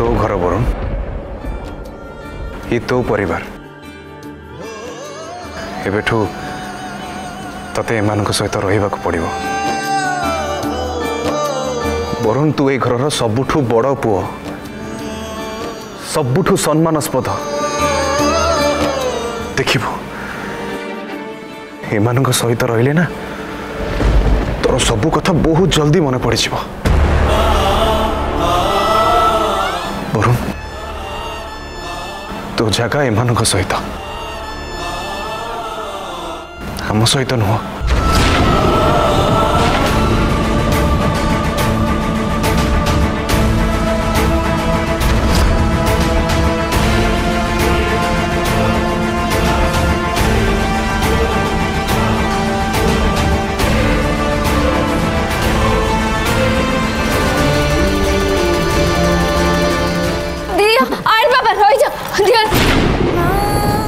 तो घर वरुण ये तो परिवार एबेठू तते एमान सहित रहा पड़ो वरुण तू ए घर सबुठू बड़ पुओ सबुठू सम्मानस्पद देखिबू एमान सहित रहिले ना तोर सबू कथा बहुत जल्दी मन पड़ वरुण तो जगह एमान सहित आम सहित नुह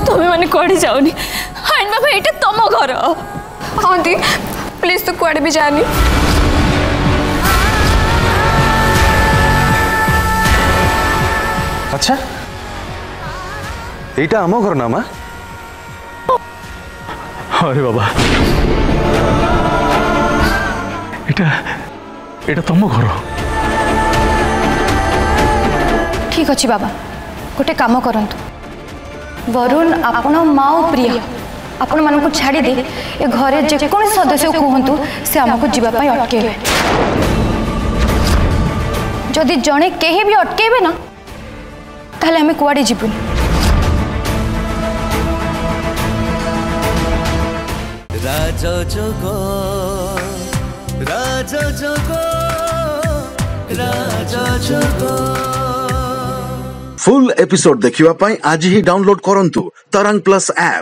तुम्हें मैंने कड़े जाओनी आइन बाबा ये तुम घर हाँ दी प्लीज तू कड़े भी जानी अच्छा এইটা आम घर ना माँ अरे बाबा এটা तुम घर ठीक अच्छे बाबा गोटे काम करंतु वरुण आपण माँ और प्रिय आपण मान को छाड़ी दे ए घरे जेकोन सदस्य कहतु से आमको जीवाई अटकेबे जदि जड़े कहीं भी अटकेबे ना ताहले हमें कुआड़े जीवुन फुल एपिसोड देखिवा पाई आज ही डाउनलोड करंतु तरंग प्लस ऐप।